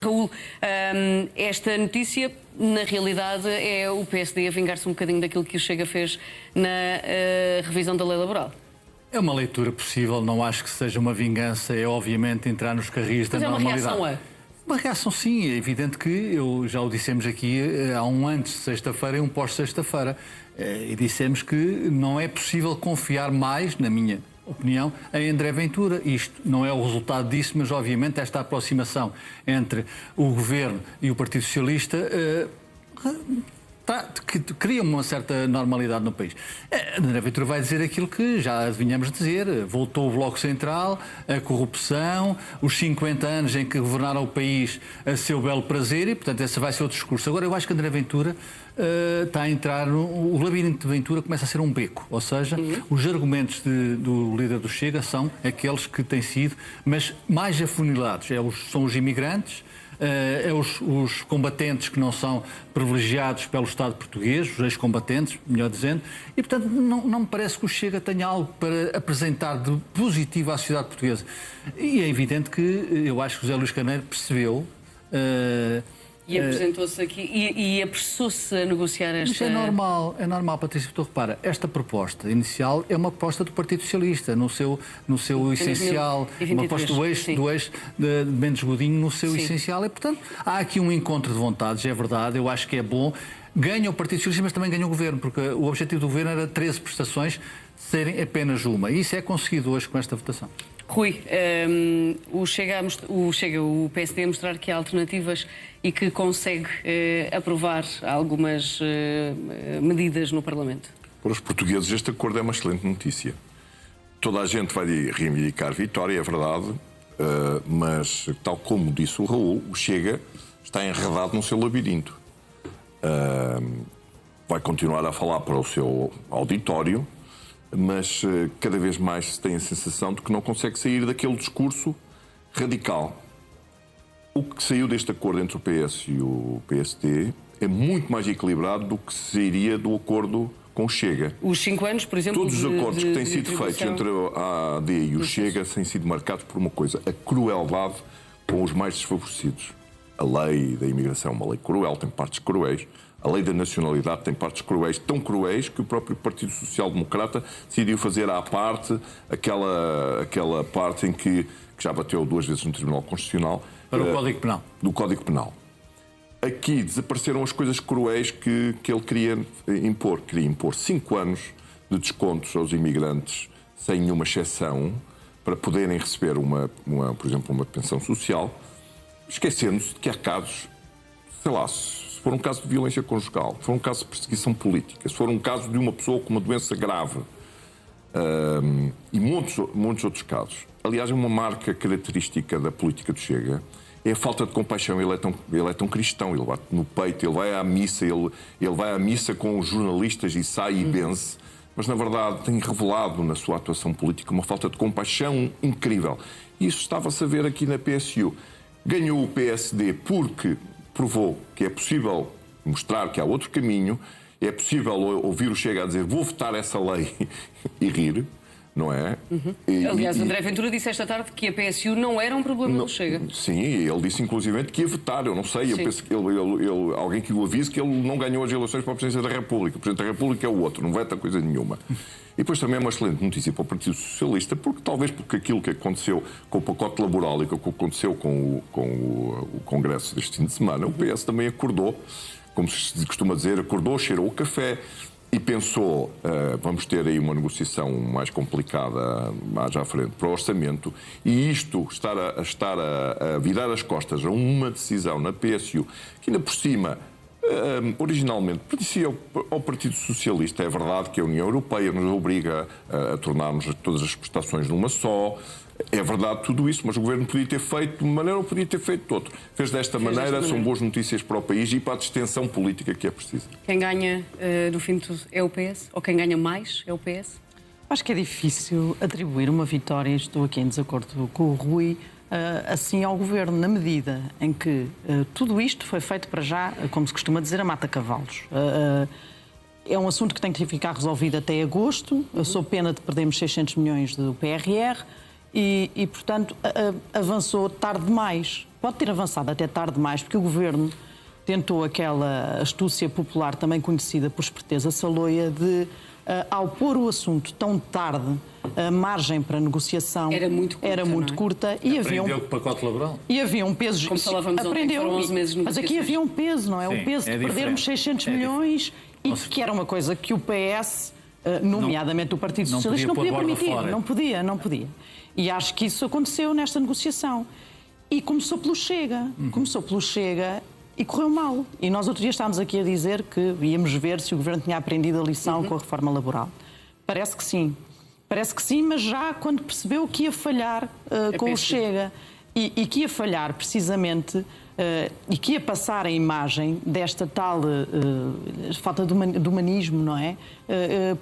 Raul, esta notícia, na realidade, é o PSD a vingar-se um bocadinho daquilo que o Chega fez na revisão da lei laboral. É uma leitura possível, não acho que seja uma vingança, é obviamente entrar nos carris da normalidade. Mas é uma reação Uma reação, sim, é evidente que já o dissemos aqui há um antes de sexta-feira e um pós-sexta-feira. E dissemos que não é possível confiar mais, na minha opinião, em André Ventura. Isto não é o resultado disso, mas obviamente esta aproximação entre o Governo e o Partido Socialista que cria uma certa normalidade no país. André Ventura vai dizer aquilo que já adivinhamos dizer. Voltou o Bloco Central, a corrupção, os 50 anos em que governaram o país a seu belo prazer e, portanto, esse vai ser o discurso. Agora, eu acho que André Ventura está a entrar o labirinto de Ventura começa a ser um beco. Ou seja, os argumentos do líder do Chega são aqueles que têm sido, mas mais afunilados. São os imigrantes, os combatentes que não são privilegiados pelo Estado português, os ex-combatentes, melhor dizendo, e, portanto, não me parece que o Chega tenha algo para apresentar de positivo à sociedade portuguesa. E é evidente que eu acho que o José Luís Carneiro percebeu... E apresentou-se aqui e apressou-se a negociar esta... Isso é normal, Patrícia. Tu repara, esta proposta inicial é uma proposta do Partido Socialista, no seu essencial, uma proposta do ex de Mendes Godinho no seu essencial. E, portanto, há aqui um encontro de vontades, é verdade, eu acho que é bom. Ganha o Partido Socialista, mas também ganha o Governo, porque o objetivo do Governo era 13 prestações serem apenas uma. E isso é conseguido hoje com esta votação. Rui, o PSD a mostrar que há alternativas e que consegue aprovar algumas medidas no Parlamento. Para os portugueses, este acordo é uma excelente notícia. Toda a gente vai reivindicar vitória, é verdade, mas, tal como disse o Raul, o Chega está enredado no seu labirinto. Vai continuar a falar para o seu auditório, mas cada vez mais se tem a sensação de que não consegue sair daquele discurso radical. O que saiu deste acordo entre o PS e o PSD é muito mais equilibrado do que sairia do acordo com o Chega. Os 5 anos, por exemplo... Todos os acordos que têm sido feitos entre a AD e o Chega têm sido marcados por uma coisa, a crueldade com os mais desfavorecidos. A lei da imigração é uma lei cruel, tem partes cruéis. A lei da nacionalidade tem partes cruéis, tão cruéis que o próprio Partido Social Democrata decidiu fazer à parte aquela parte em que já bateu 2 vezes no Tribunal Constitucional. Para o Código Penal. Do Código Penal. Aqui desapareceram as coisas cruéis que ele queria impor. Queria impor 5 anos de descontos aos imigrantes, sem nenhuma exceção, para poderem receber, por exemplo, uma pensão social, esquecendo-se de que há casos, sei lá, se for um caso de violência conjugal, se for um caso de perseguição política, se for um caso de uma pessoa com uma doença grave e muitos outros casos. Aliás, uma marca característica da política do Chega é a falta de compaixão. Ele é tão cristão, ele bate no peito, ele vai à missa, ele vai à missa com os jornalistas e sai e vence, mas na verdade tem revelado na sua atuação política uma falta de compaixão incrível. E isso estava-se a ver aqui na PSU. Ganhou o PSD porque provou que é possível mostrar que há outro caminho, é possível ouvir o Chega a dizer vou votar essa lei e rir, não é? Aliás, André Ventura disse esta tarde que a PSU não era um problema do Chega. Sim, ele disse inclusivamente que ia votar, eu não sei, eu penso que alguém que o avise que ele não ganhou as eleições para a Presidência da República. O Presidente da República é o outro, não veta coisa nenhuma. E depois também é uma excelente notícia para o Partido Socialista, porque aquilo que aconteceu com o pacote laboral e que aconteceu com o Congresso deste fim de semana, o PS também acordou, como se costuma dizer, acordou, cheirou o café e pensou, vamos ter aí uma negociação mais complicada mais à frente para o orçamento, e isto estar a virar as costas a uma decisão na PSU, que ainda por cima originalmente pertencia ao Partido Socialista. É verdade que a União Europeia nos obriga a tornarmos todas as prestações numa só. É verdade tudo isso, mas o Governo podia ter feito de uma maneira ou podia ter feito de outra. Fez desta maneira, são boas notícias para o país e para a distensão política que é preciso. Quem ganha do fim de tudo é o PS? Ou quem ganha mais é o PS? Acho que é difícil atribuir uma vitória, estou aqui em desacordo com o Rui, assim ao Governo, na medida em que tudo isto foi feito para já, como se costuma dizer, a mata-cavalos. É um assunto que tem que ficar resolvido até agosto, sob pena de perdermos 600 milhões do PRR, e portanto, avançou tarde demais. Pode ter avançado até tarde demais, porque o Governo tentou aquela astúcia popular, também conhecida por esperteza saloia, de, ao pôr o assunto tão tarde, a margem para negociação era muito curta, e havia Aprendeu com o pacote laboral? e havia um peso... Como falávamos ontem, foram 11 meses de mas aqui negociações. havia um peso, não é? Sim, O peso é de perdermos diferente. 600 milhões e que era uma coisa que o PS, nomeadamente o Partido não Socialista, não podia podia pôr borda permitir. fora. Não podia. E acho que isso aconteceu nesta negociação. E começou pelo Chega. E correu mal. E nós outro dia estávamos aqui a dizer que íamos ver se o Governo tinha aprendido a lição com a reforma laboral. Parece que sim, mas já quando percebeu que ia falhar com o Chega e que ia falhar precisamente e que ia passar a imagem desta tal falta de humanismo, não é?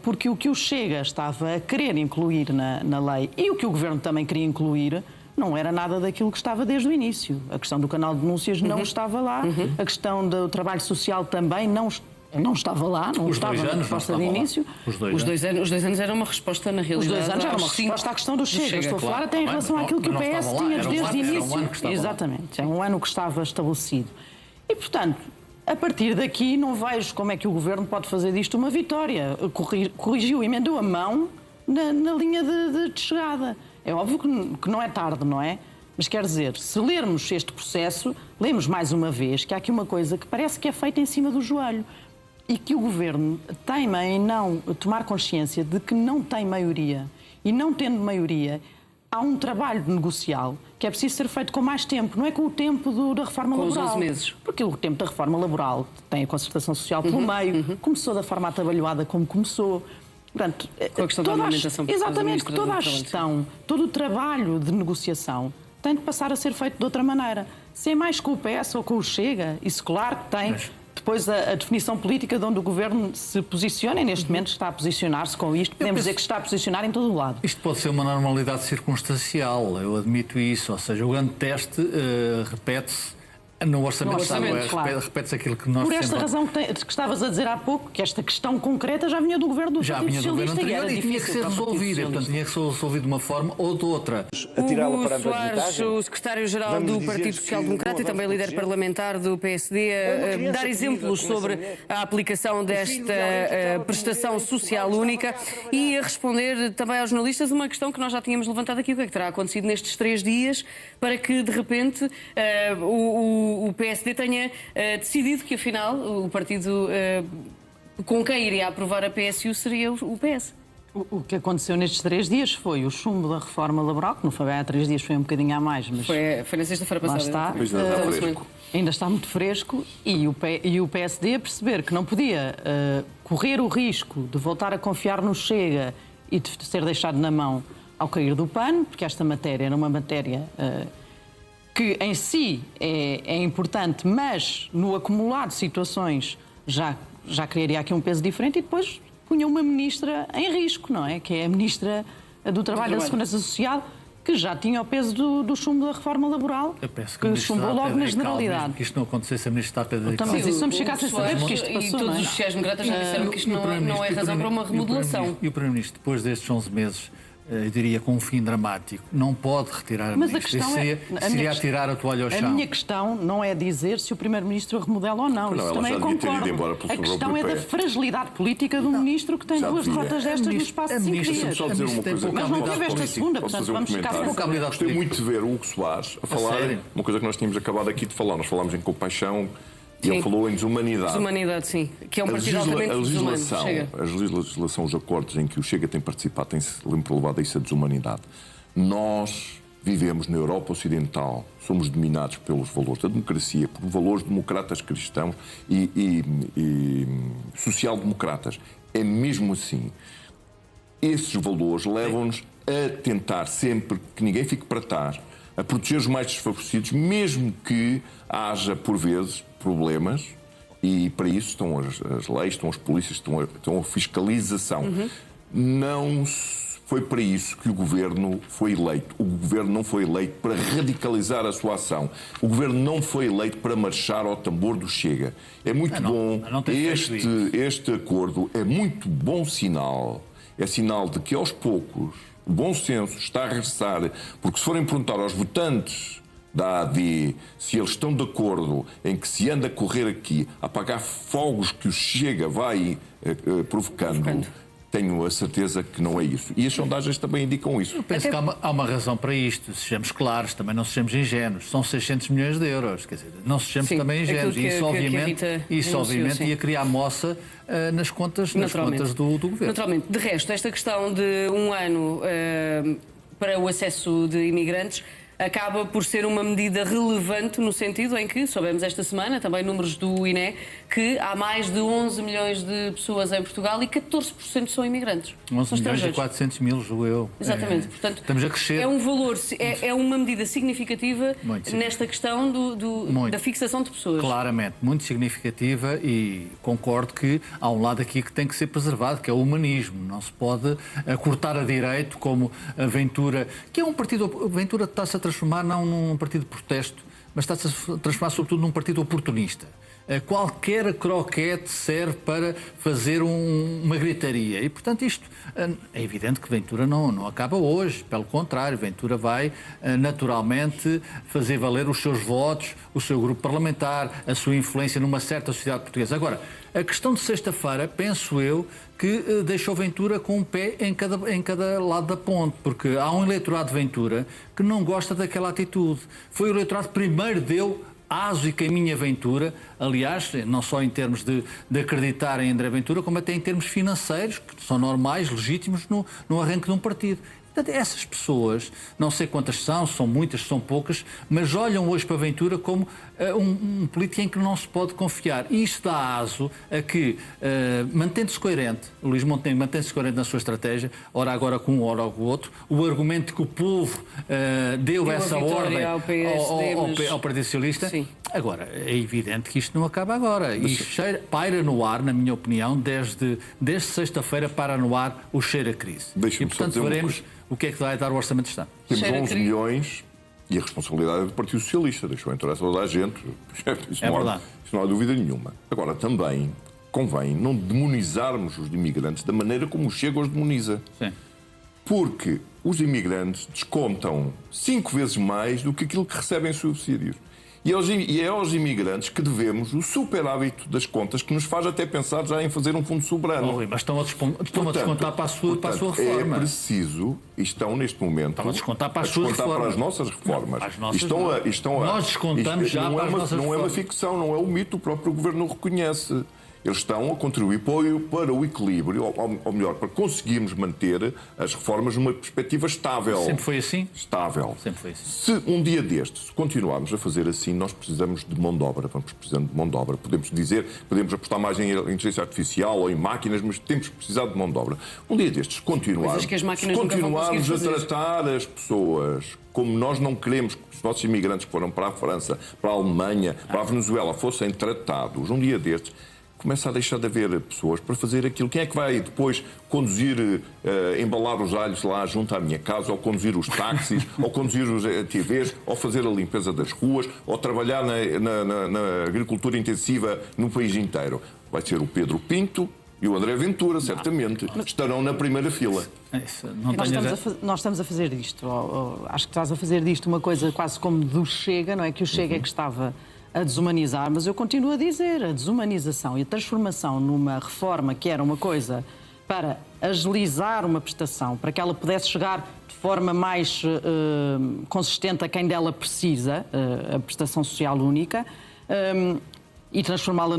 Porque o que o Chega estava a querer incluir na lei e o que o Governo também queria incluir não era nada daquilo que estava desde o início. A questão do canal de denúncias não estava lá, a questão do trabalho social também não estava lá, não estava na resposta de início. Os dois Anos era uma resposta, na Os realidade. 2 anos era uma resposta à questão do Chega. Estou a falar até em relação àquilo que o PS tinha desde o início. Exatamente, é um ano que estava estabelecido. E, portanto, a partir daqui não vejo como é que o Governo pode fazer disto uma vitória. Corrigiu, emendou a mão na linha de chegada. É óbvio que não é tarde, não é? Mas quer dizer, se lermos este processo, lemos mais uma vez que há aqui uma coisa que parece que é feita em cima do joelho e que o Governo teima em não tomar consciência de que não tem maioria. E não tendo maioria, há um trabalho negocial que é preciso ser feito com mais tempo, não é com o tempo da reforma Com os laboral. 11 meses. Porque o tempo da reforma laboral tem a concertação social pelo meio, começou da forma atabalhoada como começou. Portanto, Com a questão da alimentação. exatamente, que toda a gestão, todo o trabalho de negociação tem de passar a ser feito de outra maneira. Se é mais com o PS ou com o Chega, isso claro que tem depois a definição política de onde o Governo se posiciona, e neste momento está a posicionar-se com isto. Podemos dizer que está a posicionar em todo o lado. Isto pode ser uma normalidade circunstancial, eu admito isso. Ou seja, o grande teste repete-se no orçamento, claro. repete-se aquilo que nós Por esta sempre... razão que estavas a dizer há pouco, que esta questão concreta já vinha do Governo do Já Partido vinha do governo Socialista anterior e tinha que ser resolvida. Portanto, tinha que ser resolvido de uma forma ou de outra. Hugo Soares, o secretário-geral do Partido Social Democrata e também líder parlamentar do PSD, a dar exemplos sobre a aplicação desta prestação social única e a responder também aos jornalistas uma questão que nós já tínhamos levantado aqui. O que é que terá acontecido nestes 3 dias para que, de repente, o PSD tenha decidido que, afinal, o partido com quem iria aprovar a PSU seria o PS? O que aconteceu nestes 3 dias foi o chumbo da reforma laboral, que não foi bem há 3 dias, foi um bocadinho a mais, mas Foi na sexta-feira lá passada. está. Ainda está muito fresco e o PSD a perceber que não podia correr o risco de voltar a confiar no Chega e de ser deixado na mão ao cair do pano, porque esta matéria era uma matéria que em si é importante, mas no acumular de situações já criaria aqui um peso diferente e depois punha uma ministra em risco, não é? Que é a ministra do Trabalho e da Segurança Social, que já tinha o peso do chumbo da reforma laboral, Eu penso que Ministro chumbou está a logo na pedir calma, generalidade. mesmo que isto não acontecesse, a Ministra está a pedir Também, calma. mas isso vamos ficar sem saber, porque isto E passou, todos não é? os sociais-democratas já disseram que isto não é razão para uma remodelação. E o Primeiro-Ministro, depois destes 11 meses, eu diria com um fim dramático, não pode retirar a Mas a ministra. questão Isso seria atirar a toalha ao chão. A minha questão não é dizer se o Primeiro-Ministro remodela ou não. Não, Isso ela também já devia ter ido concordo. embora pelo A questão é próprio da pé. fragilidade política do Ministro que tem Já 2 devia. derrotas destas no espaço de 5 Ministra, dias. Só dizer uma coisa. Mas não teve esta segunda, Posso portanto fazer um vamos ficar sem comentário? saber. Gostei muito de ver o Hugo Soares a falar sério? uma coisa que nós tínhamos acabado aqui de falar. Nós falámos em compaixão e ele falou em desumanidade. Desumanidade, sim. Que é um A partido altamente desumano. legislação, Chega. a legislação, os acordos em que o Chega tem participado, tem sempre levado a isso a desumanidade. Nós vivemos na Europa Ocidental, somos dominados pelos valores da democracia, por valores democratas cristãos e social-democratas. É mesmo assim. Esses valores levam-nos a tentar sempre que ninguém fique para trás, a proteger os mais desfavorecidos, mesmo que haja, por vezes, problemas, e para isso estão as leis, estão as polícias, estão a fiscalização. Não foi para isso que o Governo foi eleito. O Governo não foi eleito para radicalizar a sua ação. O Governo não foi eleito para marchar ao tambor do Chega. É muito bom. não tem feito isso. Este acordo é muito bom sinal. É sinal de que, aos poucos, o bom senso está a regressar, porque se forem perguntar aos votantes da AD se eles estão de acordo em que se anda a correr aqui a apagar fogos que o Chega vai provocando, tenho a certeza que não é isso. E as sondagens também indicam isso. Eu penso que há uma razão para isto. Sejamos claros, também não sejamos ingênuos. São 600 milhões de euros. Quer dizer, não sejamos também ingênuos. Isso, obviamente, ia criar moça nas contas do governo. Naturalmente. De resto, esta questão de um ano para o acesso de imigrantes acaba por ser uma medida relevante no sentido em que, soubemos esta semana, também números do INE, que há mais de 11 milhões de pessoas em Portugal e 14% são imigrantes. 11 milhões e 400 mil, julgo eu. Exatamente. Portanto, estamos a crescer. É um valor, é uma medida significativa nesta questão da fixação de pessoas. Claramente, muito significativa, e concordo que há um lado aqui que tem que ser preservado, que é o humanismo. Não se pode cortar a direito como a Ventura, que é um partido... A Ventura está-se a transformar não num partido de protesto, mas está-se a transformar sobretudo num partido oportunista. Qualquer croquete serve para fazer uma gritaria. E, portanto, isto é evidente que Ventura não acaba hoje. Pelo contrário, Ventura vai naturalmente fazer valer os seus votos, o seu grupo parlamentar, a sua influência numa certa sociedade portuguesa. Agora, a questão de sexta-feira, penso eu, que deixou Ventura com um pé em cada lado da ponte, porque há um eleitorado de Ventura que não gosta daquela atitude. Foi o eleitorado que primeiro deu aso e caminho a Ventura, aliás, não só em termos de acreditar em André Ventura, como até em termos financeiros, que são normais, legítimos, no arranque de um partido. Portanto, essas pessoas, não sei quantas são muitas, são poucas, mas olham hoje para Ventura como um político em que não se pode confiar. E isso dá aso a que, mantendo-se coerente, o Luís Montenegro mantém-se coerente na sua estratégia, ora agora com um, ora com o outro, o argumento de que o povo deu essa ordem ao Partido Socialista. Sim. Agora, é evidente que isto não acaba agora. E paira no ar, na minha opinião, desde sexta-feira para no ar o cheiro a crise. E, portanto, veremos o que é que vai dar o Orçamento de Estado. Temos 11 milhões e a responsabilidade é do Partido Socialista. Deixou entrar toda a gente. Isso não há dúvida nenhuma. Agora, também convém não demonizarmos os imigrantes da maneira como o Chega os demoniza. Sim. Porque os imigrantes descontam 5 vezes mais do que aquilo que recebem subsídios. E é aos imigrantes que devemos o superávit das contas, que nos faz até pensar já em fazer um fundo soberano. Mas estão a descontar para a sua reforma. É preciso, e estão neste momento... Estão a descontar para a sua reforma. Para as nossas reformas. Nós descontamos já para as nossas reformas. Não é uma ficção, não é um mito, o próprio Governo o reconhece. Eles estão a contribuir para o equilíbrio, ou melhor, para conseguirmos manter as reformas numa perspectiva estável. Sempre foi assim? Estável. Sempre foi assim. Se um dia destes continuarmos a fazer assim, nós precisamos de mão de obra. Vamos precisando de mão de obra. Podemos apostar mais em inteligência artificial ou em máquinas, mas temos que precisar de mão de obra. Um dia destes, se continuarmos a tratar as pessoas como nós não queremos que os nossos imigrantes que foram para a França, para a Alemanha, para a Venezuela fossem tratados, um dia destes, começa a deixar de haver pessoas para fazer aquilo. Quem é que vai depois conduzir, embalar os alhos lá junto à minha casa, ou conduzir os táxis, ou conduzir os TVs, ou fazer a limpeza das ruas, ou trabalhar na agricultura intensiva no país inteiro? Vai ser o Pedro Pinto e o André Ventura, certamente. Estarão na primeira fila. Nós estamos a fazer disto. Acho que estás a fazer disto uma coisa quase como do Chega, não é? Que o Chega é que estava a desumanizar, mas eu continuo a dizer, a desumanização e a transformação numa reforma que era uma coisa para agilizar uma prestação, para que ela pudesse chegar de forma mais consistente a quem dela precisa, a prestação social única, e transformá-la,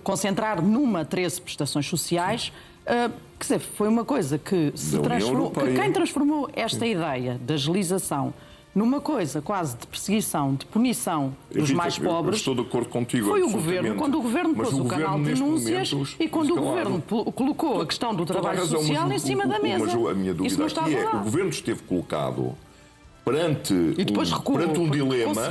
concentrar numa 13 prestações sociais, quer dizer, foi uma coisa que se transformou, que quem transformou esta ideia da agilização numa coisa quase de perseguição, de punição dos mais pobres. Estou de acordo contigo. Foi o Governo, quando o Governo pôs o canal de denúncias e quando o Governo colocou a questão do trabalho social em cima da mesa. Mas a minha dúvida aqui é que o Governo esteve colocado perante um dilema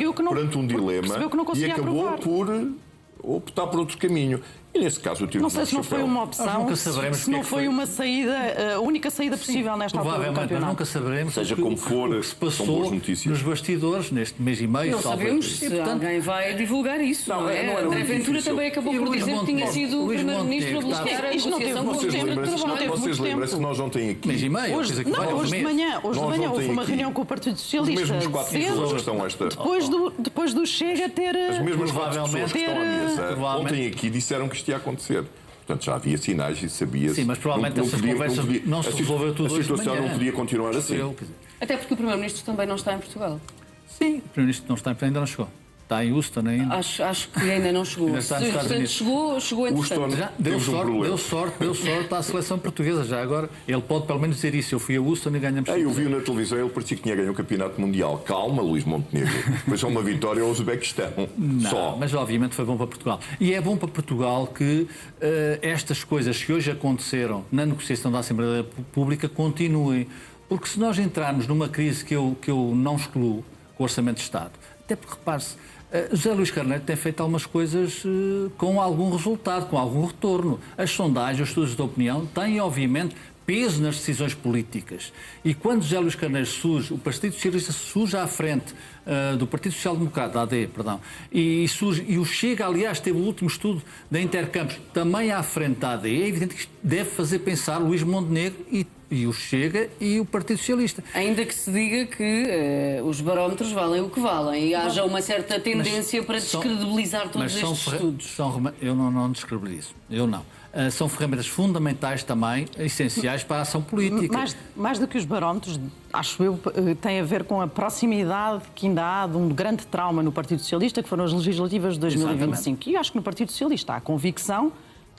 e acabou por optar por outro caminho. E nesse caso eu tive Não sei se não foi uma opção, Nós nunca saberemos se não o que é que foi foi. uma saída, a única saída possível nesta altura do Provavelmente, mas campeonato. nunca saberemos Seja o que- como for, o que se são passou boas notícias. nos bastidores neste mês e meio. Não salvo sabemos erro. se E, portanto, alguém vai divulgar isso, não é? não era André muito Ventura difícil. também acabou E por Luís dizer que tinha Montenegro? sido o Luís Primeiro-Ministro a Montenegro bloquear a Isto não teve negociação com o muito Vocês tempo. Centro de lembram-se Trabalho. vocês lembram-se que nós ontem aqui... Mês e meio, Hoje, coisa que vai não, aos hoje de meses. manhã, Nós houve ontem uma aqui, reunião com o Partido Os Socialista mesmos 4 pessoas que cedo, estão esta... depois do Chega ter... As mesmas 4 pessoas que estão à mesa Provavelmente. ontem aqui disseram que isto ia acontecer. Portanto, já havia sinais e sabia-se. Sim, mas provavelmente essas conversas não se resolveu tudo A hoje de situação manhã. não podia continuar assim. Quer dizer, Até porque o Primeiro-Ministro também não está em Portugal. Sim, o Primeiro-Ministro não está, ainda não chegou. Está em Houston ainda. Acho que ainda não chegou. Ainda está nos Estados Unidos. Chegou entretanto. Houston, Já deu temos um sorte, problema. deu sorte à seleção portuguesa. Já agora, ele pode pelo menos dizer isso. Eu fui a Houston e ganhamos. Eu vi na televisão, ele parecia que tinha ganho o campeonato mundial. Calma, Luís Montenegro. Foi só uma vitória ao Uzbequistão. Não, Só. mas obviamente foi bom para Portugal. E é bom para Portugal que estas coisas que hoje aconteceram na negociação da Assembleia Pública continuem. Porque se nós entrarmos numa crise que eu não excluo com o Orçamento de Estado, até porque, repare-se, José Luís Carneiro tem feito algumas coisas com algum resultado, com algum retorno. As sondagens, os estudos de opinião têm, obviamente, peso nas decisões políticas. E quando José Luís Carneiro surge, o Partido Socialista surge à frente do Partido Social Democrata, da AD, perdão, e o Chega, aliás, teve o último estudo da Intercampos também à frente da AD, é evidente que isto deve fazer pensar Luís Montenegro e o Chega e o Partido Socialista. Ainda que se diga que os barómetros valem o que valem e haja uma certa tendência para descredibilizar todos estes estudos. Eu não descredibilizo, eu não. São ferramentas fundamentais também, essenciais para a ação política. Mais do que os barómetros, acho eu, tem a ver com a proximidade que ainda há de um grande trauma no Partido Socialista, que foram as legislativas de 2025. Exatamente. E acho que no Partido Socialista há a convicção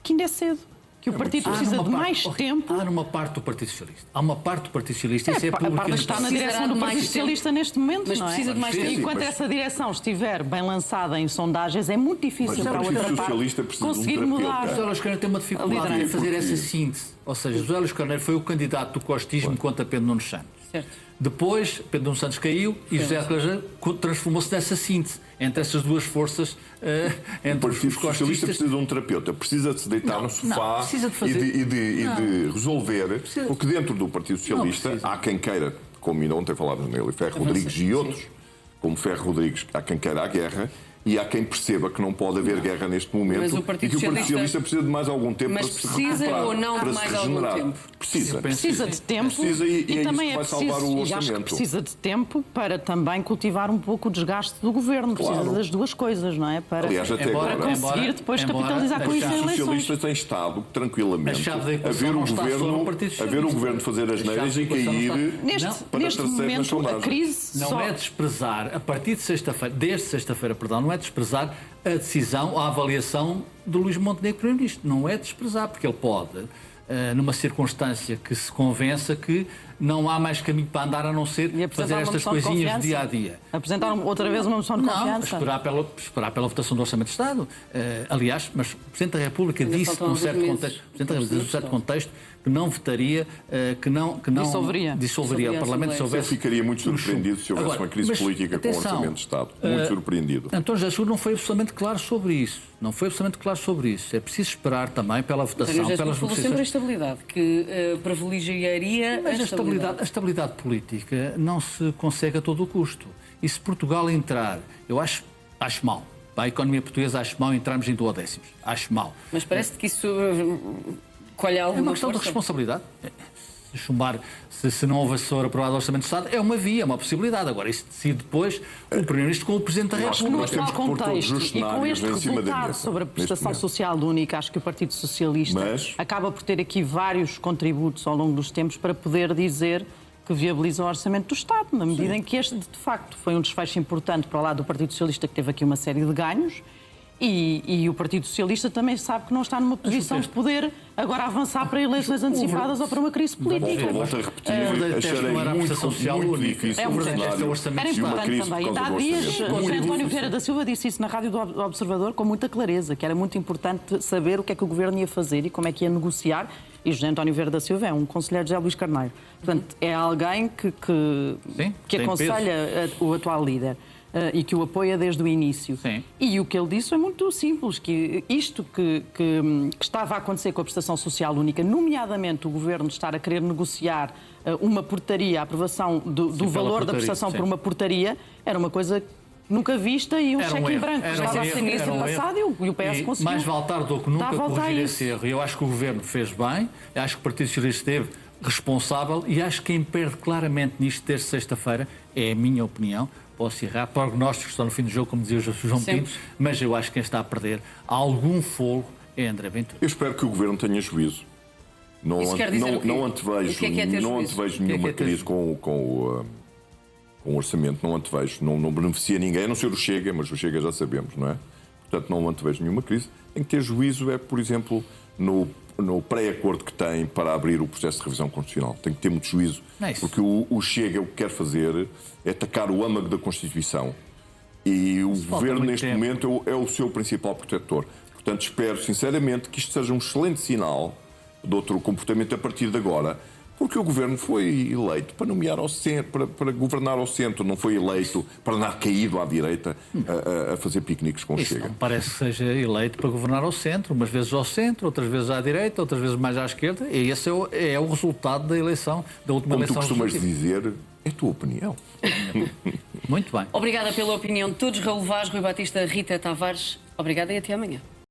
que ainda é cedo. Que o partido precisa de mais tempo. Há numa parte do Partido Socialista. Há uma parte do Partido Socialista. Isso é A parte público. que está na direção do Partido Socialista neste momento, Mas não é? precisa de mais Sim, tempo. Enquanto essa direção estiver bem lançada em sondagens, é muito difícil Mas o para a Partido outra Socialista parte precisa de um conseguir terapeuta. mudar. José Luís Carneiro tem uma dificuldade em fazer essa síntese. Ou seja, José Luís Carneiro foi o candidato do costismo contra Pedro Nuno Santos. Certo. Depois, Pedro Nuno Santos caiu e José Carneiro transformou-se nessa síntese entre essas duas forças, O entre Partido os Socialista costistas. precisa de um terapeuta, precisa de se deitar no sofá precisa de fazer- e de resolver, porque dentro do Partido Socialista precisa. há quem queira, como ainda ontem falámos nele, Ferro Rodrigues e outros, como Ferro Rodrigues, há quem queira a guerra e há quem perceba que não pode haver guerra neste momento Mas o e Partido que o Partido Socialista Socialista precisa de mais algum tempo Mas para se precisa recuperar, ou não de para se mais algum regenerar. tempo? Precisa. Precisa de tempo Precisa e é isso também que é vai salvar preciso, o e acho que orçamento. precisa de tempo para também cultivar um pouco o desgaste do governo. Precisa Claro. das duas coisas, não é? Para, Aliás, até para agora- conseguir depois embora capitalizar com a isso em chave O eleições. socialista tem estado tranquilamente A chave da a equação ver não o está sobre o governo, Partido a ver o Socialista. governo fazer as A chave neiras da e equação não cair está- Neste, Não, para neste terceiro nas momento, a sondagens. crise Não só... é desprezar, a partir de sexta-feira, desde sexta-feira, perdão, não é desprezar a decisão, a avaliação do Luís Montenegro Primeiro-Ministro. Não é desprezar, porque ele pode, numa circunstância que se convença que não há mais caminho para andar a não ser E apresentar fazer uma estas moção de coisinhas do confiança? dia a dia. Apresentar outra vez uma moção de Não, confiança? esperar pela votação do Orçamento de Estado. Aliás, mas o Presidente da República Ainda disse faltam com alguns certo meses. contexto, o Presidente da República disse com certo contexto que não votaria, que não dissolveria o a Parlamento se Assembleia. Eu houvesse. ficaria muito surpreendido se houvesse Agora, uma crise mas, política com o atenção, Orçamento de Estado. Muito surpreendido. António José Seguro não foi absolutamente claro sobre isso. Não foi absolutamente claro sobre isso. É preciso esperar também pela votação, António pelas falou sempre a negociações. estabilidade, que privilegiaria Mas a estabilidade política não se consegue a todo o custo. E se Portugal entrar, eu acho mal. Para a economia portuguesa acho mal entrarmos em duodécimos. Acho mal. Mas parece que isso colhe É alguma uma questão de força. responsabilidade. Se chumbar, se não houver assessor aprovado o Orçamento do Estado, é uma via, é uma possibilidade. Agora, isso decide depois o Primeiro-Ministro com o Presidente da Eu acho que República. nós temos que pôr todos contexto os e com cenários este em cima da resultado mesa, sobre a neste prestação momento. social única, acho que o Partido Socialista Mas- acaba por ter aqui vários contributos ao longo dos tempos para poder dizer que viabiliza o orçamento do Estado, na medida em que este, de facto, foi um desfecho importante para o lado do Partido Socialista, que teve aqui uma série de ganhos, e o Partido Socialista também sabe que não está numa posição de poder agora avançar para eleições antecipadas ou para uma crise política. Volto a repetir, O verdadeiro teste acharei não era a muito, prestação social muito única. difícil É um o verdadeiro cenário teste orçamento Era de uma importante crise também. por E causa há do dias, orçamento. o José António Vieira da Silva disse isso na Rádio do Observador com muita clareza, que era muito importante saber o que é que o Governo ia fazer e como é que ia negociar. E José António Vieira da Silva é um conselheiro de José Luís Carneiro. Portanto, é alguém que Sim, tem aconselha o atual líder. e que o apoia desde o início. Sim. E o que ele disse é muito simples, que isto que estava a acontecer com a prestação social única, nomeadamente o Governo estar a querer negociar uma portaria, a aprovação do valor da prestação por uma portaria, era uma coisa nunca vista e um cheque em branco. Estava a ser nisso no passado e o PS conseguiu. Mais vale tarde do que nunca corrigir esse erro. Eu acho que o Governo fez bem, acho que o Partido Socialista esteve responsável e acho que quem perde claramente nisto desde sexta-feira, é a minha opinião, posso errar, prognósticos estão no fim do jogo, como dizia o João Pinto, mas eu acho que quem está a perder algum fogo é André Ventura. Eu espero que o Governo tenha juízo. Não antevejo nenhuma crise com o orçamento, não antevejo, não beneficia ninguém, a não ser o Chega, mas o Chega já sabemos, não é? Portanto, não antevejo nenhuma crise. Tem que ter juízo, por exemplo, no pré-acordo que tem para abrir o processo de revisão constitucional. Tem que ter muito juízo, porque o Chega o que quer fazer é atacar o âmago da Constituição. E o Governo, neste momento, é o seu principal protetor. Portanto, espero, sinceramente, que isto seja um excelente sinal de outro comportamento a partir de agora, porque o Governo foi eleito para nomear ao centro, para governar ao centro, não foi eleito para andar caído à direita a fazer piqueniques com o Chega. Não parece que seja eleito para governar ao centro, umas vezes ao centro, outras vezes à direita, outras vezes mais à esquerda, e esse é o resultado da eleição, da última eleição. Como tu costumas dizer, é a tua opinião. Muito bem. Obrigada pela opinião de todos. Raul Vaz, Rui Batista, Rita Tavares. Obrigada e até amanhã.